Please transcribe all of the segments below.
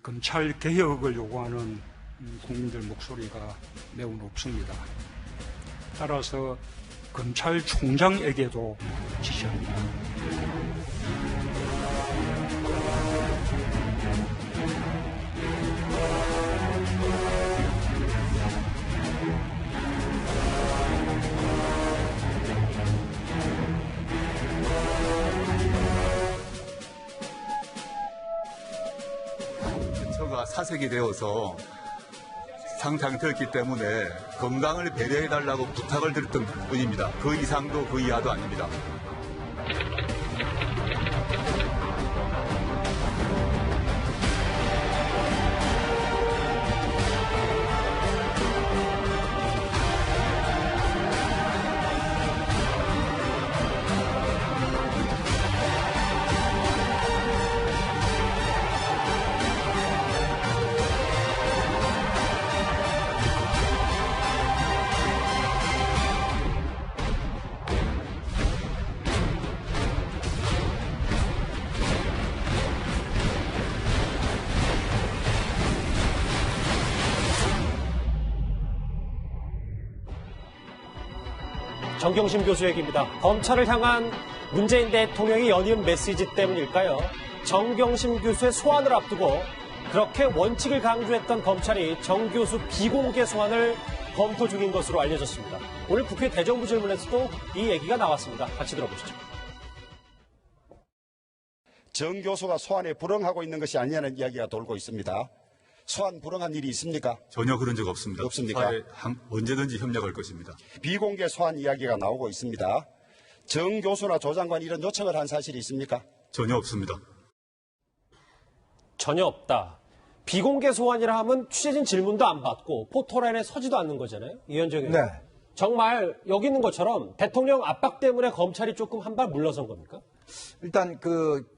검찰 개혁을 요구하는 국민들 목소리가 매우 높습니다. 따라서 검찰총장에게도 지시합니다. 저가 사색이 되어서 상태였기 때문에 건강을 배려해달라고 부탁을 드렸던 뿐입니다. 그 이상도 그 이하도 아닙니다. 정경심 교수 얘기입니다. 검찰을 향한 문재인 대통령의 연이은 메시지 때문일까요? 정경심 교수의 소환을 앞두고 그렇게 원칙을 강조했던 검찰이 정 교수 비공개 소환을 검토 중인 것으로 알려졌습니다. 오늘 국회 대정부 질문에서도 이 얘기가 나왔습니다. 같이 들어보시죠. 정 교수가 소환에 불응하고 있는 것이 아니냐는 이야기가 돌고 있습니다. 소환 불응한 일이 있습니까? 전혀 그런 적 없습니다. 없습니까? 사회에 언제든지 협력할 것입니다. 비공개 소환 이야기가 나오고 있습니다. 정 교수나 조 장관이 이런 요청을 한 사실이 있습니까? 전혀 없습니다. 전혀 없다. 비공개 소환이라 하면 취재진 질문도 안 받고 포토라인에 서지도 않는 거잖아요. 이현정 의원. 네. 정말 여기 있는 것처럼 대통령 압박 때문에 검찰이 조금 한 발 물러선 겁니까? 일단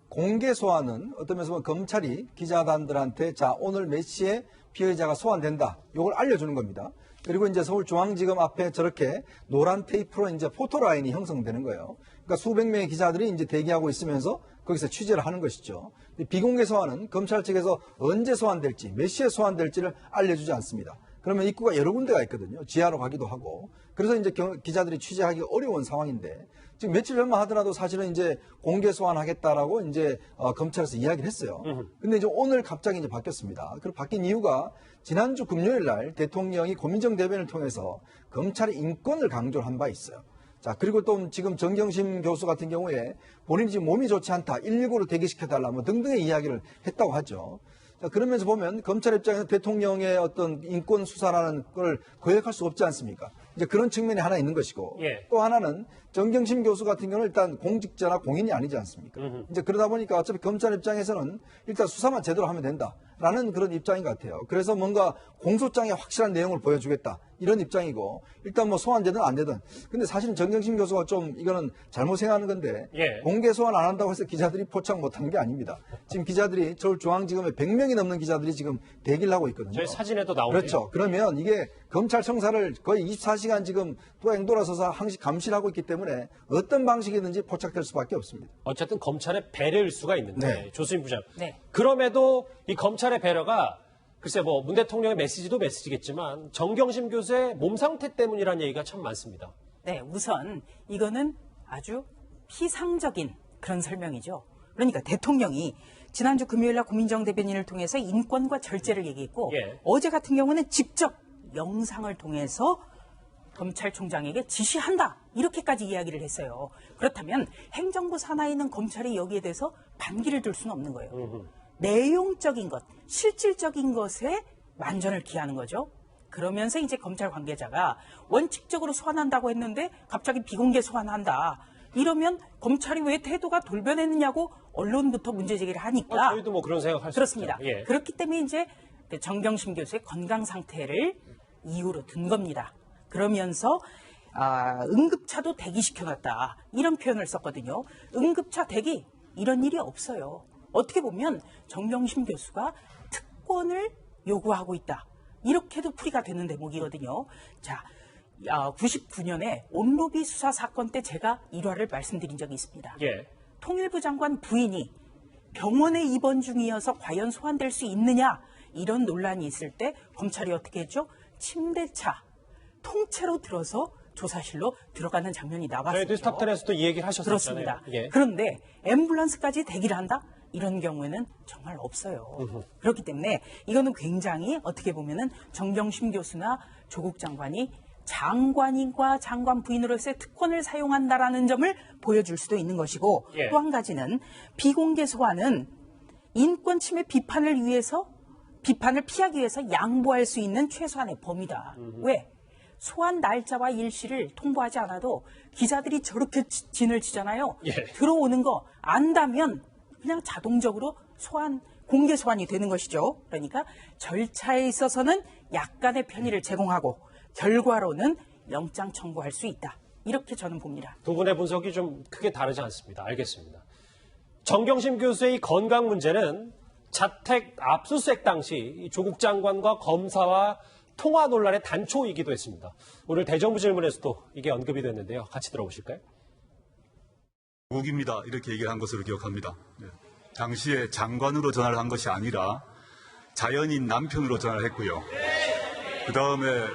공개 소환은 어떤 면에서 보면 검찰이 기자단들한테 자 오늘 몇 시에 피의자가 소환된다. 이걸 알려주는 겁니다. 그리고 이제 서울중앙지검 앞에 저렇게 노란 테이프로 이제 포토라인이 형성되는 거예요. 그러니까 수백 명의 기자들이 이제 대기하고 있으면서 거기서 취재를 하는 것이죠. 비공개 소환은 검찰 측에서 언제 소환될지, 몇 시에 소환될지를 알려주지 않습니다. 그러면 입구가 여러 군데가 있거든요. 지하로 가기도 하고. 그래서 이제 기자들이 취재하기 어려운 상황인데 지금 며칠 전만 하더라도 사실은 이제 공개 소환하겠다라고 이제 검찰에서 이야기를 했어요. 근데 이제 오늘 갑자기 이제 바뀌었습니다. 그리고 바뀐 이유가 지난주 금요일 날 대통령이 고민정 대변을 통해서 검찰의 인권을 강조한 바 있어요. 자, 그리고 또 지금 정경심 교수 같은 경우에 본인이 지금 몸이 좋지 않다, 119로 대기시켜달라 뭐 등등의 이야기를 했다고 하죠. 자, 그러면서 보면 검찰 입장에서 대통령의 어떤 인권 수사라는 걸 거역할 수 없지 않습니까? 이제 그런 측면이 하나 있는 것이고 예. 또 하나는 정경심 교수 같은 경우는 일단 공직자나 공인이 아니지 않습니까? 이제 그러다 보니까 어차피 검찰 입장에서는 일단 수사만 제대로 하면 된다라는 그런 입장인 것 같아요. 그래서 뭔가 공소장에 확실한 내용을 보여주겠다 이런 입장이고 일단 뭐 소환되든 안 되든 근데 사실은 정경심 교수가 좀 이거는 잘못 생각하는 건데 예. 공개 소환 안 한다고 해서 기자들이 포착 못한 게 아닙니다. 지금 기자들이 서울중앙지검에 100명이 넘는 기자들이 지금 대기를 하고 있거든요. 저희 사진에도 나오네요. 그렇죠. 그러면 이게 검찰 청사를 거의 24시간 지금 또 앵돌아서서 항시 감시를 하고 있기 때문에 어떤 방식이든지 포착될 수밖에 없습니다. 어쨌든 검찰의 배려일 수가 있는데 네. 조수임 부장. 네. 그럼에도 이 검찰의 배려가 글쎄 뭐 문 대통령의 메시지도 메시지겠지만 정경심 교수의 몸 상태 때문이라는 얘기가 참 많습니다. 네, 우선 이거는 아주 피상적인 그런 설명이죠. 그러니까 대통령이 지난주 금요일 날 고민정 대변인을 통해서 인권과 절제를 얘기했고 예. 어제 같은 경우는 직접 영상을 통해서 검찰총장에게 지시한다 이렇게까지 이야기를 했어요. 그렇다면 행정부 산하에 있는 검찰이 여기에 대해서 반기를 들 수는 없는 거예요. 내용적인 것, 실질적인 것에 만전을 기하는 거죠. 그러면서 이제 검찰 관계자가 원칙적으로 소환한다고 했는데 갑자기 비공개 소환한다. 이러면 검찰이 왜 태도가 돌변했느냐고 언론부터 문제 제기를 하니까 저희도 뭐 그런 생각할 수 그렇습니다. 있죠. 예. 그렇기 때문에 이제 정경심 교수의 건강 상태를 이유로 든 겁니다. 그러면서 응급차도 대기시켜놨다. 이런 표현을 썼거든요. 응급차 대기 이런 일이 없어요. 어떻게 보면 정경심 교수가 특권을 요구하고 있다. 이렇게도 풀이가 되는 대목이거든요. 자, 99년에 온로비 수사 사건 때 제가 일화를 말씀드린 적이 있습니다. 예. 통일부 장관 부인이 병원에 입원 중이어서 과연 소환될 수 있느냐 이런 논란이 있을 때 검찰이 어떻게 했죠? 침대차 통째로 들어서 조사실로 들어가는 장면이 나왔었죠. 저희도 스탑텐에서도 이 얘기를 하셨었잖아요. 그렇습니다. 예. 그런데 앰뷸런스까지 대기를 한다? 이런 경우에는 정말 없어요. 그렇기 때문에 이거는 굉장히 어떻게 보면은 정경심 교수나 조국 장관이 장관인과 장관 부인으로서의 특권을 사용한다라는 점을 보여줄 수도 있는 것이고 예. 또 한 가지는 비공개 소환은 인권 침해 비판을 피하기 위해서 양보할 수 있는 최소한의 범위다. 왜? 소환 날짜와 일시를 통보하지 않아도 기자들이 저렇게 진을 치잖아요. 예. 들어오는 거 안다면 그냥 자동적으로 공개 소환이 되는 것이죠. 그러니까 절차에 있어서는 약간의 편의를 제공하고 결과로는 영장 청구할 수 있다. 이렇게 저는 봅니다. 두 분의 분석이 좀 크게 다르지 않습니다. 알겠습니다. 정경심 교수의 이 건강 문제는 자택 압수수색 당시 이 조국 장관과 검사와 통화 논란의 단초이기도 했습니다. 오늘 대정부 질문에서도 이게 언급이 됐는데요. 같이 들어보실까요? 조국입니다. 이렇게 얘기를 한 것으로 기억합니다. 네. 당시에 장관으로 전화를 한 것이 아니라 자연인 남편으로 전화를 했고요. 그 다음에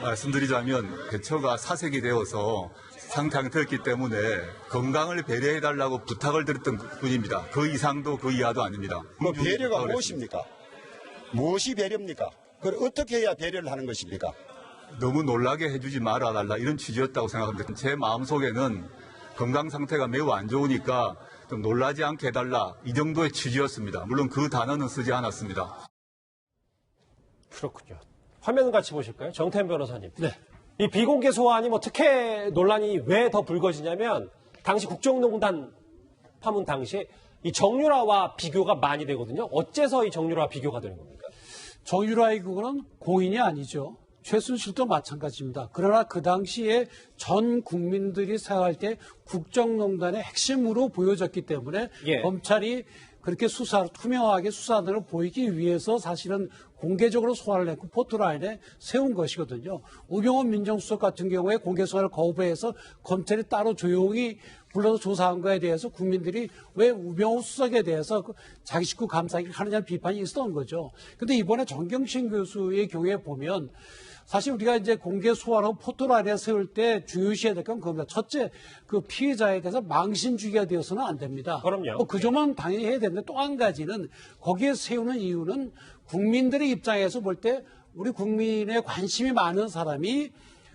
말씀드리자면 대처가 사색이 되어서 상태가 됐기 때문에 건강을 배려해달라고 부탁을 드렸던 뿐입니다. 그 이상도 그 이하도 아닙니다. 그 배려가 무엇입니까? 무엇이 배려입니까? 그걸 어떻게 해야 배려를 하는 것입니까? 너무 놀라게 해주지 말아달라 이런 취지였다고 생각합니다. 제 마음속에는 건강 상태가 매우 안 좋으니까 좀 놀라지 않게 해달라 이 정도의 취지였습니다. 물론 그 단어는 쓰지 않았습니다. 그렇군요. 화면 같이 보실까요? 정태현 변호사님. 네. 이 비공개 소환이 뭐 특혜 논란이 왜 더 불거지냐면 당시 국정농단 파문 당시에 이 정유라와 비교가 많이 되거든요. 어째서 이 정유라와 비교가 되는 겁니까? 정유라의 그거는 공인이 아니죠. 최순실도 마찬가지입니다. 그러나 그 당시에 전 국민들이 생각할 때 국정농단의 핵심으로 보여졌기 때문에 예. 검찰이 그렇게 투명하게 수사들을 보이기 위해서 사실은 공개적으로 소환을 했고 포토라인에 세운 것이거든요. 우병우 민정수석 같은 경우에 공개 소환을 거부해서 검찰이 따로 조용히 불러서 조사한 거에 대해서 국민들이 왜 우병우 수석에 대해서 자기 식구 감싸기 하느냐는 비판이 있었던 거죠. 근데 이번에 정경심 교수의 경우에 보면 사실 우리가 이제 공개 소환하고 포토라인에 세울 때 주의해야 될 건 그겁니다. 첫째, 그 피해자에 대해서 망신 주기가 되어서는 안 됩니다. 그럼요. 그 점은 당연히 해야 되는데 또 한 가지는 거기에 세우는 이유는 국민들의 입장에서 볼 때 우리 국민의 관심이 많은 사람이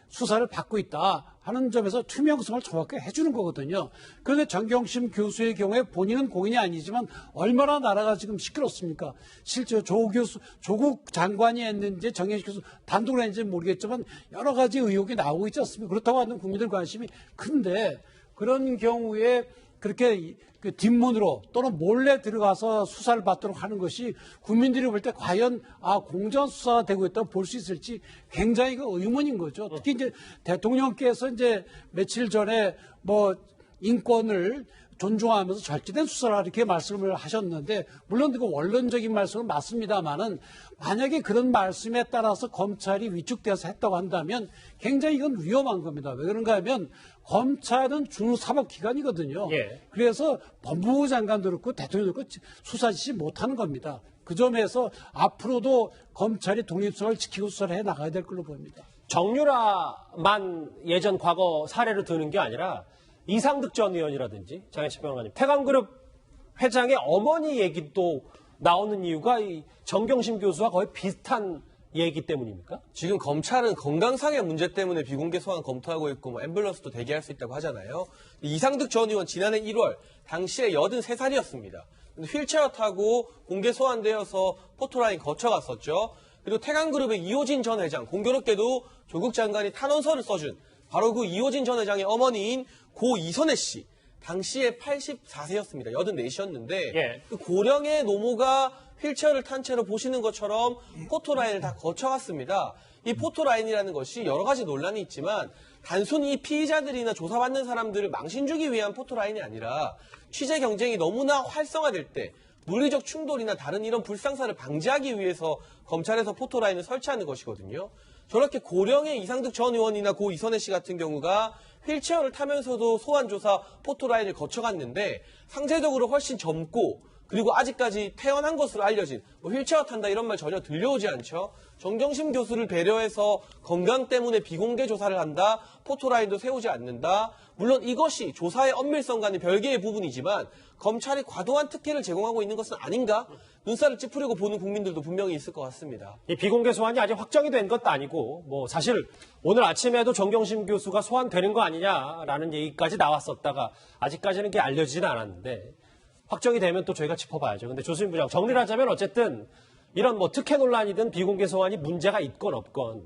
수사를 받고 있다 하는 점에서 투명성을 정확하게 해주는 거거든요. 그런데 정경심 교수의 경우에 본인은 공인이 아니지만 얼마나 나라가 지금 시끄럽습니까? 실제 조국 장관이 했는지 정경심 교수 단독으로 했는지 모르겠지만 여러 가지 의혹이 나오고 있지 않습니까? 그렇다고 하는 국민들 관심이 큰데 그런 경우에 그렇게 그 뒷문으로 또는 몰래 들어가서 수사를 받도록 하는 것이 국민들이 볼 때 과연 공정 수사가 되고 있다고 볼 수 있을지 굉장히 그 의문인 거죠. 특히 이제 대통령께서 이제 며칠 전에 뭐 인권을 존중하면서 절제된 수사라 이렇게 말씀을 하셨는데 물론 그 원론적인 말씀은 맞습니다만은 만약에 그런 말씀에 따라서 검찰이 위축되어서 했다고 한다면 굉장히 이건 위험한 겁니다. 왜 그런가 하면 검찰은 중사법기관이거든요. 예. 그래서 법무부 장관도 그렇고 대통령도 그렇고 수사 지시 못하는 겁니다. 그 점에서 앞으로도 검찰이 독립성을 지키고 수사를 해 나가야 될 걸로 보입니다. 정유라만 예전 과거 사례를 드는 게 아니라 이상득 전 의원이라든지 장혜식 변호사님, 태광그룹 회장의 어머니 얘기도 나오는 이유가 이 정경심 교수와 거의 비슷한 얘기 때문입니까? 지금 검찰은 건강상의 문제 때문에 비공개 소환 검토하고 있고 뭐 앰뷸런스도 대기할 수 있다고 하잖아요. 이상득 전 의원 지난해 1월 당시에 83살이었습니다. 휠체어 타고 공개 소환되어서 포토라인 거쳐갔었죠. 그리고 태광그룹의 이호진 전 회장, 공교롭게도 조국 장관이 탄원서를 써준 바로 그 이호진 전 회장의 어머니인 고 이선혜 씨. 당시에 84세였습니다. 84이셨는데 예. 그 고령의 노모가 휠체어를 탄 채로 보시는 것처럼 포토라인을 다 거쳐갔습니다. 이 포토라인이라는 것이 여러 가지 논란이 있지만 단순히 피의자들이나 조사받는 사람들을 망신 주기 위한 포토라인이 아니라 취재 경쟁이 너무나 활성화될 때 물리적 충돌이나 다른 이런 불상사를 방지하기 위해서 검찰에서 포토라인을 설치하는 것이거든요. 저렇게 고령의 이상득 전 의원이나 고 이선혜 씨 같은 경우가 휠체어를 타면서도 소환조사 포토라인을 거쳐갔는데 상대적으로 훨씬 젊고 그리고 아직까지 태어난 것으로 알려진 뭐 휠체어 탄다 이런 말 전혀 들려오지 않죠. 정경심 교수를 배려해서 건강 때문에 비공개 조사를 한다, 포토라인도 세우지 않는다. 물론 이것이 조사의 엄밀성과는 별개의 부분이지만 검찰이 과도한 특혜를 제공하고 있는 것은 아닌가? 눈살을 찌푸리고 보는 국민들도 분명히 있을 것 같습니다. 이 비공개 소환이 아직 확정이 된 것도 아니고 뭐 사실 오늘 아침에도 정경심 교수가 소환되는 거 아니냐라는 얘기까지 나왔었다가 아직까지는 그게 알려지진 않았는데 확정이 되면 또 저희가 짚어봐야죠. 근데 조수민 부장 정리를 하자면 어쨌든 이런 뭐 특혜 논란이든 비공개 소환이 문제가 있건 없건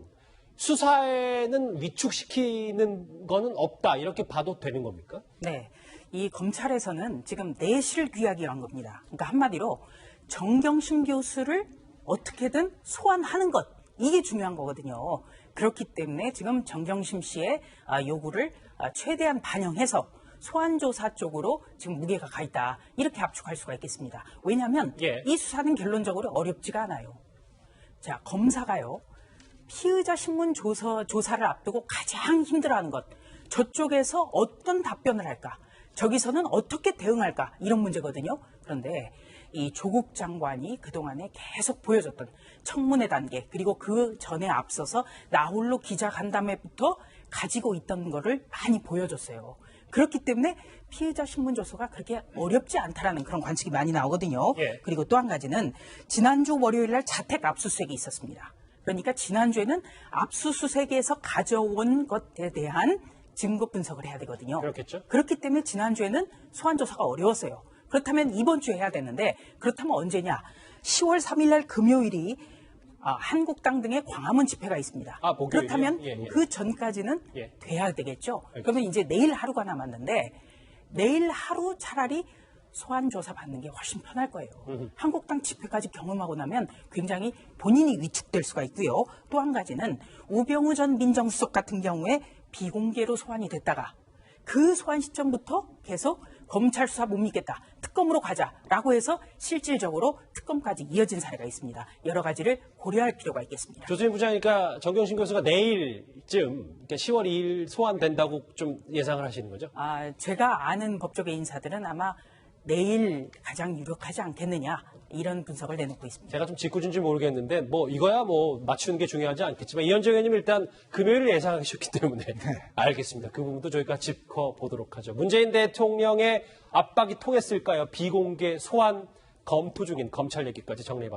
수사에는 위축시키는 거는 없다 이렇게 봐도 되는 겁니까? 네. 이 검찰에서는 지금 내실 귀하기 한 겁니다. 그러니까 한마디로 정경심 교수를 어떻게든 소환하는 것, 이게 중요한 거거든요. 그렇기 때문에 지금 정경심 씨의 요구를 최대한 반영해서 소환조사 쪽으로 지금 무게가 가 있다. 이렇게 압축할 수가 있겠습니다. 왜냐하면 이 수사는 결론적으로 어렵지가 않아요. 자, 검사가요. 피의자 신문 조사를 앞두고 가장 힘들어하는 것. 저쪽에서 어떤 답변을 할까? 저기서는 어떻게 대응할까? 이런 문제거든요. 그런데 이 조국 장관이 그동안에 계속 보여줬던 청문회 단계, 그리고 그 전에 앞서서 나홀로 기자간담회부터 가지고 있던 거를 많이 보여줬어요. 그렇기 때문에 피의자 신문 조사가 그렇게 어렵지 않다라는 그런 관측이 많이 나오거든요. 그리고 또 한 가지는 지난주 월요일 날 자택 압수수색이 있었습니다. 그러니까 지난주에는 압수수색에서 가져온 것에 대한 증거 분석을 해야 되거든요. 그렇겠죠. 그렇기 때문에 지난주에는 소환 조사가 어려웠어요. 그렇다면 이번 주에 해야 되는데 그렇다면 언제냐? 10월 3일 날 금요일이 한국당 등의 광화문 집회가 있습니다. 목요일이요? 그렇다면 예. 그 전까지는 돼야 되겠죠. 그러면 이제 내일 하루가 남았는데 내일 하루 차라리 소환 조사 받는 게 훨씬 편할 거예요. 한국당 집회까지 경험하고 나면 굉장히 본인이 위축될 수가 있고요. 또 한 가지는 우병우 전 민정수석 같은 경우에 비공개로 소환이 됐다가 그 소환 시점부터 계속 검찰 수사 못 믿겠다. 특검으로 가자라고 해서 실질적으로 특검까지 이어진 사례가 있습니다. 여러 가지를 고려할 필요가 있겠습니다. 조수민 부장이니까 정경심 교수가 내일쯤, 그러니까 10월 2일 소환된다고 좀 예상을 하시는 거죠? 제가 아는 법조계 인사들은 아마 내일 가장 유력하지 않겠느냐 이런 분석을 내놓고 있습니다. 제가 좀 짓궂은지 모르겠는데 뭐 이거야 뭐 맞추는 게 중요하지 않겠지만 이현정 의원님 일단 금요일을 예상하셨기 때문에 알겠습니다. 그 부분도 저희가 짚어보도록 하죠. 문재인 대통령의 압박이 통했을까요? 비공개 소환 검토 중인 검찰 얘기까지 정리해봤습니다.